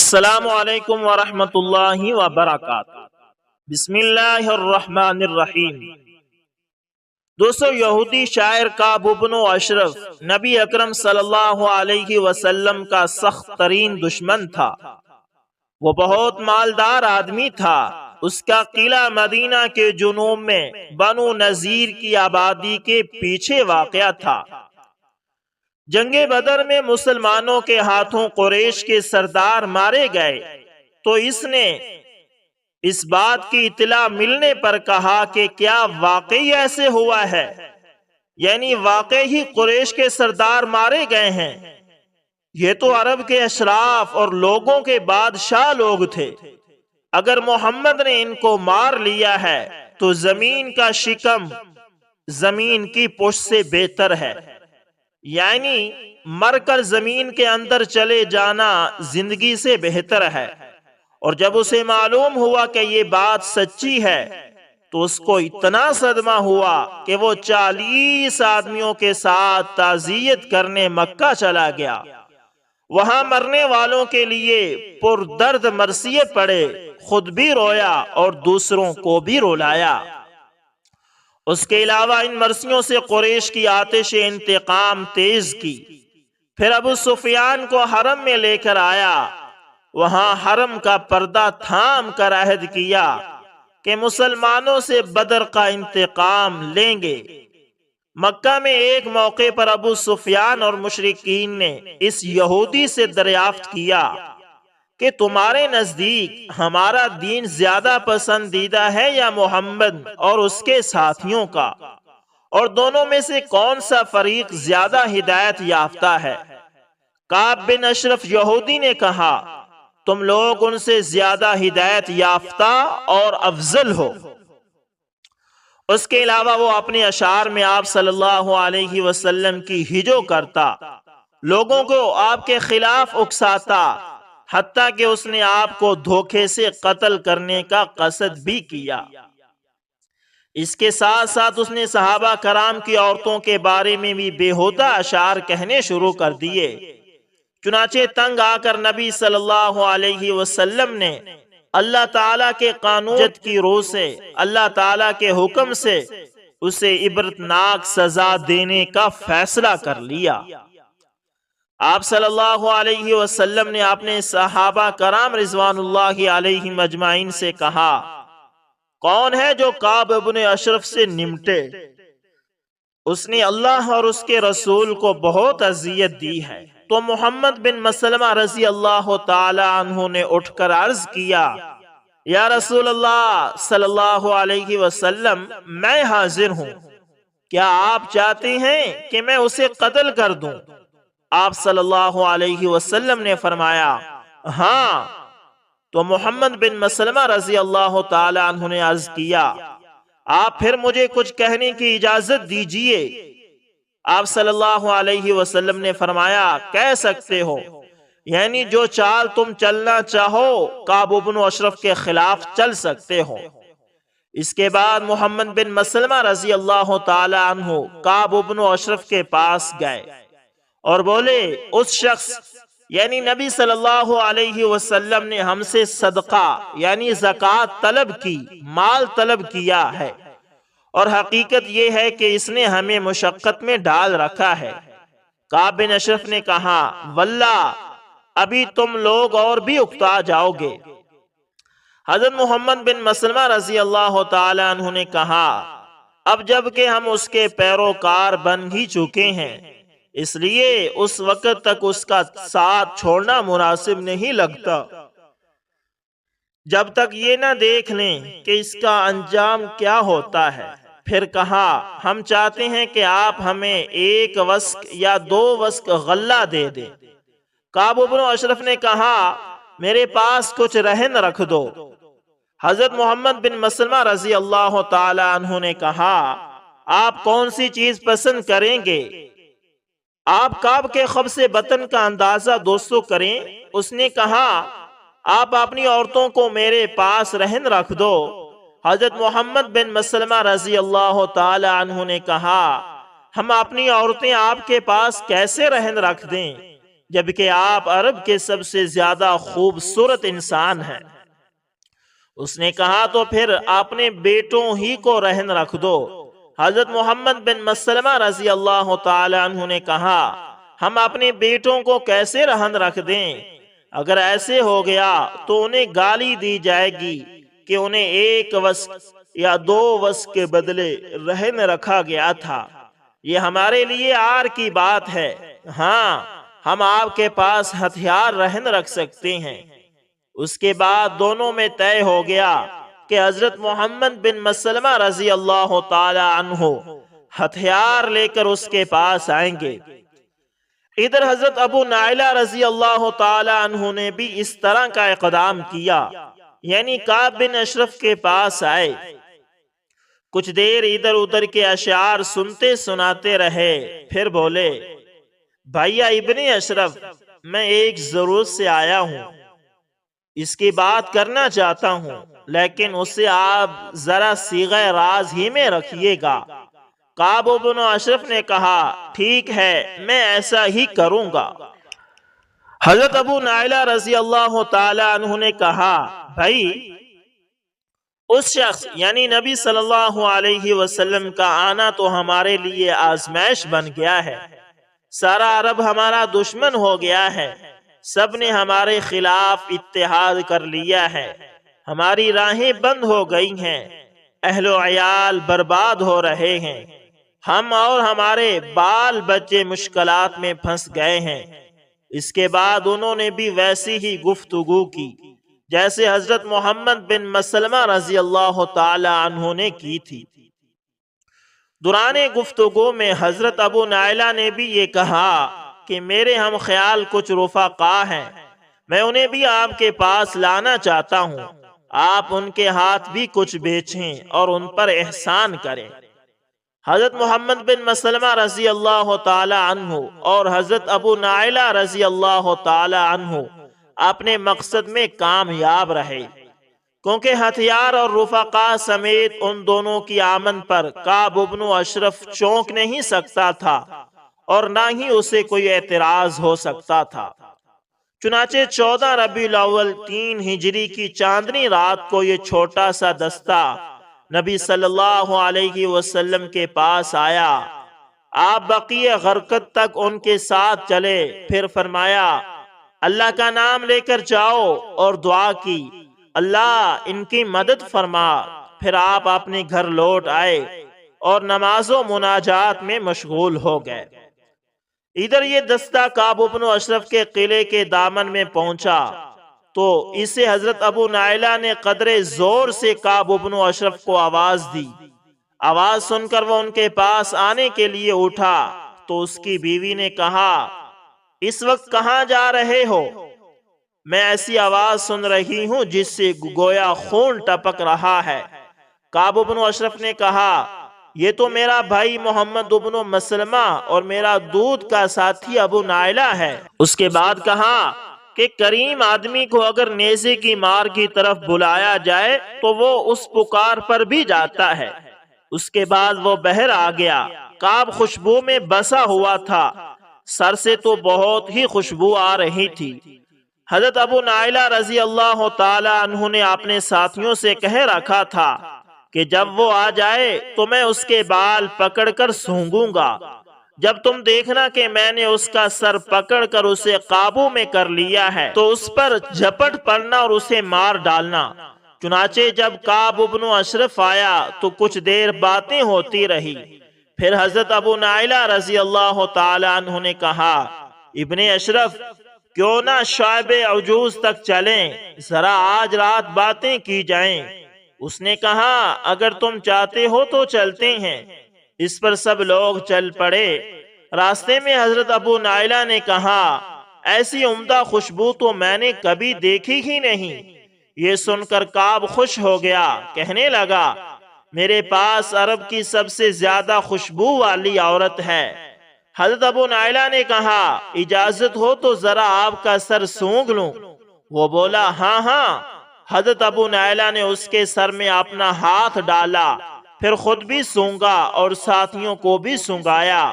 السلام علیکم ورحمۃ اللہ وبرکاتہ۔ بسم اللہ الرحمن الرحیم۔ دوستو، یہودی شاعر کعب بن اشرف نبی اکرم صلی اللہ علیہ وسلم کا سخت ترین دشمن تھا۔ وہ بہت مالدار آدمی تھا۔ اس کا قلعہ مدینہ کے جنوب میں بنو نذیر کی آبادی کے پیچھے واقع تھا۔ جنگ بدر میں مسلمانوں کے ہاتھوں قریش کے سردار مارے گئے تو اس نے اس بات کی اطلاع ملنے پر کہا کہ کیا واقعی ایسے ہوا ہے، یعنی واقعی ہی قریش کے سردار مارے گئے ہیں۔ یہ تو عرب کے اشراف اور لوگوں کے بادشاہ لوگ تھے۔ اگر محمد نے ان کو مار لیا ہے تو زمین کا شکم زمین کی پشت سے بہتر ہے، یعنی مر کر زمین کے اندر چلے جانا زندگی سے بہتر ہے۔ اور جب اسے معلوم ہوا کہ یہ بات سچی ہے تو اس کو اتنا صدمہ ہوا کہ وہ 40 آدمیوں کے ساتھ تعزیت کرنے مکہ چلا گیا۔ وہاں مرنے والوں کے لیے پردرد مرثیے پڑے، خود بھی رویا اور دوسروں کو بھی رلایا۔ اس کے علاوہ ان مرثیوں سے قریش کی آتش انتقام تیز کی۔ پھر ابو سفیان کو حرم میں لے کر آیا۔ وہاں حرم کا پردہ تھام کر عہد کیا کہ مسلمانوں سے بدر کا انتقام لیں گے۔ مکہ میں ایک موقع پر ابو سفیان اور مشرکین نے اس یہودی سے دریافت کیا کہ تمہارے نزدیک ہمارا دین زیادہ پسندیدہ ہے یا محمد اور اس کے ساتھیوں کا، اور دونوں میں سے کون سا فریق زیادہ ہدایت یافتہ ہے؟ کعب بن اشرف یہودی نے کہا، تم لوگ ان سے زیادہ ہدایت یافتہ اور افضل ہو۔ اس کے علاوہ وہ اپنے اشعار میں آپ صلی اللہ علیہ وسلم کی ہجو کرتا، لوگوں کو آپ کے خلاف اکساتا، حتیٰ کہ اس نے آپ کو دھوکے سے قتل کرنے کا قصد بھی کیا۔ اس کے ساتھ ساتھ اس نے صحابہ کرام کی عورتوں کے بارے میں بھی بیہودہ اشعار کہنے شروع کر دیے۔ چنانچہ تنگ آ کر نبی صلی اللہ علیہ وسلم نے اللہ تعالیٰ کے قانون کی روح سے، اللہ تعالیٰ کے حکم سے اسے عبرتناک سزا دینے کا فیصلہ کر لیا۔ آپ صلی اللہ علیہ وسلم نے اپنے صحابہ کرام رضوان اللہ علیہم اجمعین سے کہا، کون ہے جو کعب بن اشرف سے نمٹے؟ اس نے اللہ اور اس کے رسول کو بہت اذیت دی ہے۔ تو محمد بن مسلمہ رضی اللہ تعالی عنہ نے اٹھ کر عرض کیا، یا رسول اللہ صلی اللہ علیہ وسلم، میں حاضر ہوں، کیا آپ چاہتے ہیں کہ میں اسے قتل کر دوں؟ آپ صلی اللہ علیہ وسلم نے فرمایا، ہاں۔ تو محمد بن مسلمہ رضی اللہ تعالی عنہ نے عرض کیا، آپ پھر مجھے کچھ کہنے کی اجازت دیجئے۔ آپ صلی اللہ علیہ وسلم نے فرمایا، کہہ سکتے ہو، یعنی جو چال تم چلنا چاہو کعب بن اشرف کے خلاف چل سکتے ہو۔ اس کے بعد محمد بن مسلمہ رضی اللہ تعالی عنہ کعب بن اشرف کے پاس گئے اور بولے، اس شخص یعنی نبی صلی اللہ علیہ وسلم نے ہم سے صدقہ یعنی زکوٰۃ طلب کی، مال طلب کیا ہے، اور حقیقت یہ ہے کہ اس نے ہمیں مشقت میں ڈال رکھا ہے۔ کعب بن اشرف نے کہا، واللہ ابھی تم لوگ اور بھی اکتا جاؤ گے۔ حضرت محمد بن مسلمہ رضی اللہ تعالی عنہ نے کہا، اب جب کہ ہم اس کے پیروکار بن ہی چکے ہیں، اس لیے اس وقت تک اس کا ساتھ چھوڑنا مناسب نہیں لگتا جب تک یہ نہ دیکھ لیں کہ اس کا انجام کیا ہوتا ہے۔ پھر کہا، ہم چاہتے ہیں کہ آپ ہمیں 1 وسق یا 2 وسق غلہ دے دیں۔ کعب بن اشرف نے کہا، میرے پاس کچھ رہن رکھ دو۔ حضرت محمد بن مسلمہ رضی اللہ تعالی عنہ نے کہا، آپ کون سی چیز پسند کریں گے؟ آپ کعب کے قبض بطن کا اندازہ دوستو کریں۔ اس نے کہا، آپ اپنی عورتوں کو میرے پاس رہن رکھ دو۔ حضرت محمد بن مسلمہ رضی اللہ تعالی عنہ نے کہا، ہم اپنی عورتیں آپ کے پاس کیسے رہن رکھ دیں؟ جبکہ آپ عرب کے سب سے زیادہ خوبصورت انسان ہیں۔ اس نے کہا تو پھر اپنے بیٹوں ہی کو رہن رکھ دو۔ حضرت محمد بن مسلمہ رضی اللہ تعالی عنہ نے کہا ہم اپنے بیٹوں کو کیسے رہن رکھ دیں؟ اگر ایسے ہو گیا تو انہیں گالی دی جائے گی کہ انہیں ایک وسق یا 2 وسق کے بدلے رہن رکھا گیا تھا۔ یہ ہمارے لیے عار کی بات ہے۔ ہاں ہم آپ کے پاس ہتھیار رہن رکھ سکتے ہیں۔ اس کے بعد دونوں میں طے ہو گیا کہ حضرت محمد بن مسلمہ رضی اللہ تعالی عنہ ہتھیار لے کر اس کے پاس آئیں گے۔ ادھر حضرت ابو نائلہ رضی اللہ تعالی عنہ نے بھی اس طرح کا اقدام کیا، یعنی کعب بن اشرف کے پاس آئے، کچھ دیر ادھر ادھر کے اشعار سنتے سناتے رہے، پھر بولے بھائیا ابن اشرف میں ایک ضرورت سے آیا ہوں، اس کی بات کرنا چاہتا ہوں، لیکن اسے آپ ذرا صیغہ راز ہی میں رکھیے گا۔ کعب بن اشرف نے کہا ٹھیک ہے میں ایسا ہی کروں گا۔ حضرت ابو نائلہ رضی اللہ تعالی عنہ نے کہا بھائی اس شخص یعنی نبی صلی اللہ علیہ وسلم کا آنا تو ہمارے لیے آزمائش بن گیا ہے، سارا عرب ہمارا دشمن ہو گیا ہے، سب نے ہمارے خلاف اتحاد کر لیا ہے، ہماری راہیں بند ہو گئی ہیں، اہل و عیال برباد ہو رہے ہیں، ہم اور ہمارے بال بچے مشکلات میں پھنس گئے ہیں۔ اس کے بعد انہوں نے بھی ویسی ہی گفتگو کی جیسے حضرت محمد بن مسلمہ رضی اللہ تعالی عنہ نے کی تھی۔ دوران گفتگو میں حضرت ابو نائلہ نے بھی یہ کہا کہ میرے ہم خیال کچھ رفقا ہیں، میں انہیں بھی آپ کے پاس لانا چاہتا ہوں، آپ ان کے ہاتھ بھی کچھ بیچیں اور ان پر احسان کریں۔ حضرت محمد بن مسلمہ رضی اللہ تعالی عنہ اور حضرت ابو نائلہ رضی اللہ تعالی عنہ اپنے مقصد میں کامیاب رہے، کیونکہ ہتھیار اور رفقا سمیت ان دونوں کی آمد پر کعب بن اشرف چونک نہیں سکتا تھا اور نہ ہی اسے کوئی اعتراض ہو سکتا تھا۔ چنانچہ 14 ربیع الاول 3 ہجری کی چاندنی رات کو یہ چھوٹا سا دستہ نبی صلی اللہ علیہ وسلم کے پاس آیا۔ آپ بقیع غرقد تک ان کے ساتھ چلے، پھر فرمایا اللہ کا نام لے کر جاؤ اور دعا کی اللہ ان کی مدد فرما۔ پھر آپ اپنے گھر لوٹ آئے اور نماز و مناجات میں مشغول ہو گئے۔ ادھر یہ دستہ کعب بن اشرف کے قلعے کے دامن میں پہنچا تو اسے حضرت ابو نائلہ نے قدرے زور سے کعب بن اشرف کو آواز دی۔ آواز سن کر وہ ان کے پاس آنے کے لیے اٹھا تو اس کی بیوی نے کہا اس وقت کہاں جا رہے ہو؟ میں ایسی آواز سن رہی ہوں جس سے گویا خون ٹپک رہا ہے۔ کعب بن اشرف نے کہا یہ تو میرا بھائی محمد بن مسلمہ اور میرا دودھ کا ساتھی ابو نائلہ ہے۔ اس کے بعد کہا کہ کریم آدمی کو اگر نیزے کی مار کی طرف بلایا جائے تو وہ اس پکار پر بھی جاتا ہے۔ اس کے بعد وہ بہر آ گیا۔ کعب خوشبو میں بسا ہوا تھا، سر سے تو بہت ہی خوشبو آ رہی تھی۔ حضرت ابو نائلہ رضی اللہ تعالی عنہ نے اپنے ساتھیوں سے کہہ رکھا تھا کہ جب وہ آ جائے تو میں اس کے بال پکڑ کر سونگوں گا، جب تم دیکھنا کہ میں نے اس کا سر پکڑ کر اسے قابو میں کر لیا ہے تو اس پر جھپٹ پڑنا اور اسے مار ڈالنا۔ چنانچہ جب کعب بن اشرف آیا تو کچھ دیر باتیں ہوتی رہی، پھر حضرت ابو نائلہ رضی اللہ تعالی عنہ نے کہا ابن اشرف کیوں نہ شعب عجوز تک چلیں، ذرا آج رات باتیں کی جائیں۔ اس نے کہا اگر تم چاہتے ہو تو چلتے ہیں۔ اس پر سب لوگ چل پڑے۔ راستے میں حضرت ابو نائلہ نے کہا ایسی عمدہ خوشبو تو میں نے کبھی دیکھی ہی نہیں۔ یہ سن کر کعب خوش ہو گیا، کہنے لگا میرے پاس عرب کی سب سے زیادہ خوشبو والی عورت ہے۔ حضرت ابو نائلہ نے کہا اجازت ہو تو ذرا آپ کا سر سونگ لوں؟ وہ بولا ہاں ہاں۔ حضرت ابو نائلہ نے اس کے سر میں اپنا ہاتھ ڈالا، پھر خود بھی سونگا اور ساتھیوں کو بھی سونگایا۔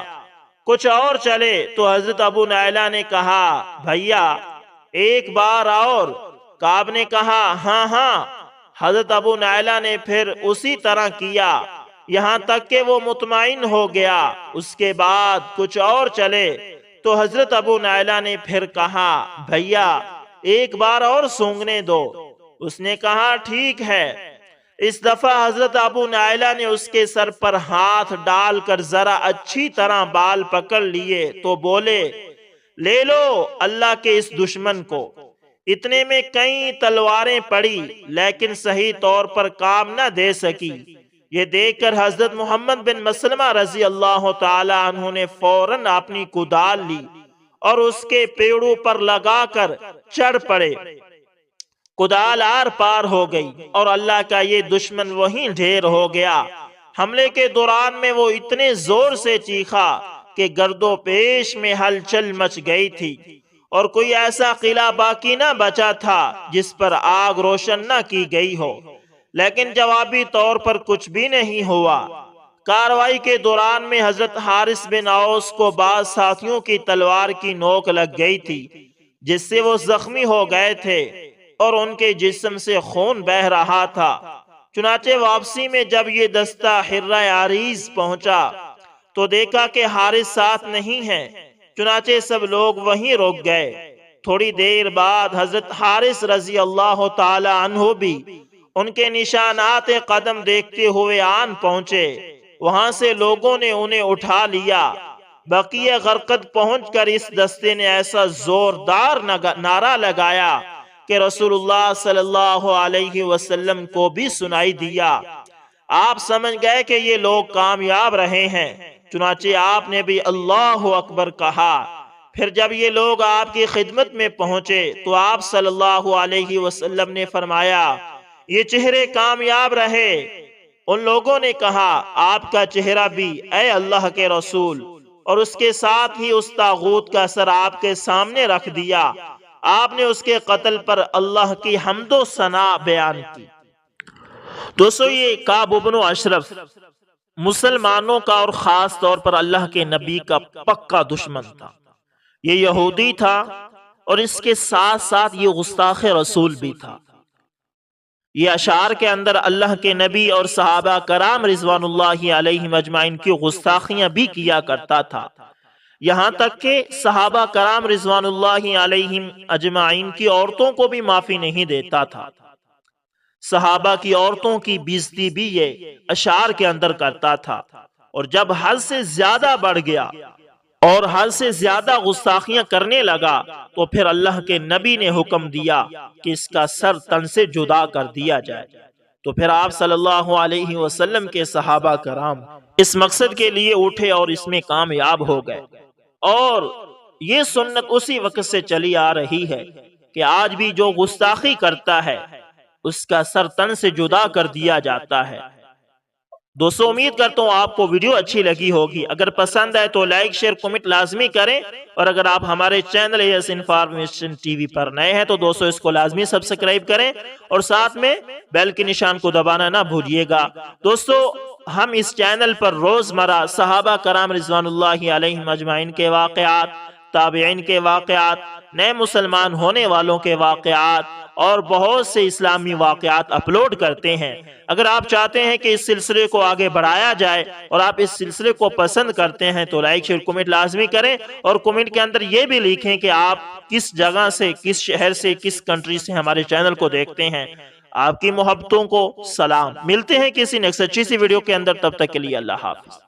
کچھ اور چلے تو حضرت ابو نائلہ نے کہا بھیا ایک بار اور؟ کعب نے کہا ہاں ہاں۔ حضرت ابو نائلہ نے پھر اسی طرح کیا یہاں تک کہ وہ مطمئن ہو گیا۔ اس کے بعد کچھ اور چلے تو حضرت ابو نائلہ نے پھر کہا بھیا ایک بار اور سونگنے دو۔ اس نے کہا ٹھیک ہے۔ اس دفعہ حضرت ابو نائلہ نے اس کے سر پر ہاتھ ڈال کر ذرا اچھی طرح بال پکڑ لیے تو بولے لے لو اللہ کے اس دشمن کو۔ اتنے میں کئی تلواریں پڑی لیکن صحیح طور پر کام نہ دے سکی۔ یہ دیکھ کر حضرت محمد بن مسلمہ رضی اللہ تعالی عنہ نے فوراً اپنی کدال لی اور اس کے پیڑوں پر لگا کر چڑھ پڑے۔ کدال آر پار ہو گئی اور اللہ کا یہ دشمن وہیں ڈھیر ہو گیا۔ حملے کے دوران میں وہ اتنے زور سے چیخا کہ گرد و پیش میں ہلچل مچ گئی تھی اور کوئی ایسا قلعہ باقی نہ بچا تھا جس پر آگ روشن نہ کی گئی ہو، لیکن جوابی طور پر کچھ بھی نہیں ہوا۔ کاروائی کے دوران میں حضرت حارث بن اوس کو بعض ساتھیوں کی تلوار کی نوک لگ گئی تھی جس سے وہ زخمی ہو گئے تھے اور ان کے جسم سے خون بہہ رہا تھا۔ چنانچہ واپسی میں جب یہ دستہ حرہ عریض پہنچا تو دیکھا کہ حارث ساتھ نہیں ہے، چنانچہ سب لوگ وہیں رک گئے۔ تھوڑی دیر بعد حضرت حارث رضی اللہ تعالی عنہ بھی ان کے نشانات قدم دیکھتے ہوئے آن پہنچے۔ وہاں سے لوگوں نے انہیں اٹھا لیا۔ بقیہ غرقد پہنچ کر اس دستے نے ایسا زوردار نعرہ لگایا کہ رسول اللہ صلی اللہ علیہ وسلم کو بھی سنائی دیا۔ آپ سمجھ گئے کہ یہ لوگ کامیاب رہے ہیں، چنانچہ آپ نے بھی اللہ اکبر کہا۔ پھر جب یہ لوگ آپ کی خدمت میں پہنچے تو آپ صلی اللہ علیہ وسلم نے فرمایا یہ چہرے کامیاب رہے۔ ان لوگوں نے کہا آپ کا چہرہ بھی اے اللہ کے رسول، اور اس کے ساتھ ہی اس طاغوت کا سر آپ کے سامنے رکھ دیا۔ آپ نے اس کے قتل پر اللہ کی حمد و ثنا بیان کی۔ دوستو یہ کعب بن اشرف مسلمانوں کا اور خاص طور پر اللہ کے نبی کا پکا دشمن تھا۔ یہ یہودی تھا اور اس کے ساتھ ساتھ یہ گستاخ رسول بھی تھا۔ یہ اشعار کے اندر اللہ کے نبی اور صحابہ کرام رضوان اللہ علیہم اجمعین کی گستاخیاں بھی کیا کرتا تھا، یہاں تک کہ صحابہ کرام رضوان اللہ علیہم اجمعین کی عورتوں کو بھی معافی نہیں دیتا تھا۔ صحابہ کی عورتوں کی بیزتی بھی یہ اشعار کے اندر کرتا تھا، اور جب حد سے زیادہ بڑھ گیا اور حد سے زیادہ گستاخیاں کرنے لگا تو پھر اللہ کے نبی نے حکم دیا کہ اس کا سر تن سے جدا کر دیا جائے۔ تو پھر آپ صلی اللہ علیہ وسلم کے صحابہ کرام اس مقصد کے لیے اٹھے اور اس میں کامیاب ہو گئے، اور یہ سنت اسی وقت سے چلی آ رہی ہے کہ آج بھی جو گستاخی کرتا ہے اس کا سر تن سے جدا کر دیا جاتا ہے۔ دوستو امید کرتا ہوں آپ کو ویڈیو اچھی لگی ہوگی۔ اگر پسند ہے تو لائک شیئر کمنٹ لازمی کریں، اور اگر آپ ہمارے چینل ایس انفارمیشن ٹی وی پر نئے ہیں تو دوستو اس کو لازمی سبسکرائب کریں اور ساتھ میں بیل کے نشان کو دبانا نہ بھولیے گا۔ دوستو ہم اس چینل پر روزمرہ صحابہ کرام رضوان اللہ علیہم اجمعین کے واقعات، تابعین کے واقعات، نئے مسلمان ہونے والوں کے واقعات اور بہت سے اسلامی واقعات اپلوڈ کرتے ہیں۔ اگر آپ چاہتے ہیں کہ اس سلسلے کو آگے بڑھایا جائے اور آپ اس سلسلے کو پسند کرتے ہیں تو لائک شیئر کمنٹ لازمی کریں، اور کمنٹ کے اندر یہ بھی لکھیں کہ آپ کس جگہ سے، کس شہر سے، کس کنٹری سے ہمارے چینل کو دیکھتے ہیں۔ آپ کی محبتوں کو سلام۔ ملتے ہیں کسی نیکسٹ اچھی سی ویڈیو کے اندر، تب تک کے لیے اللہ حافظ۔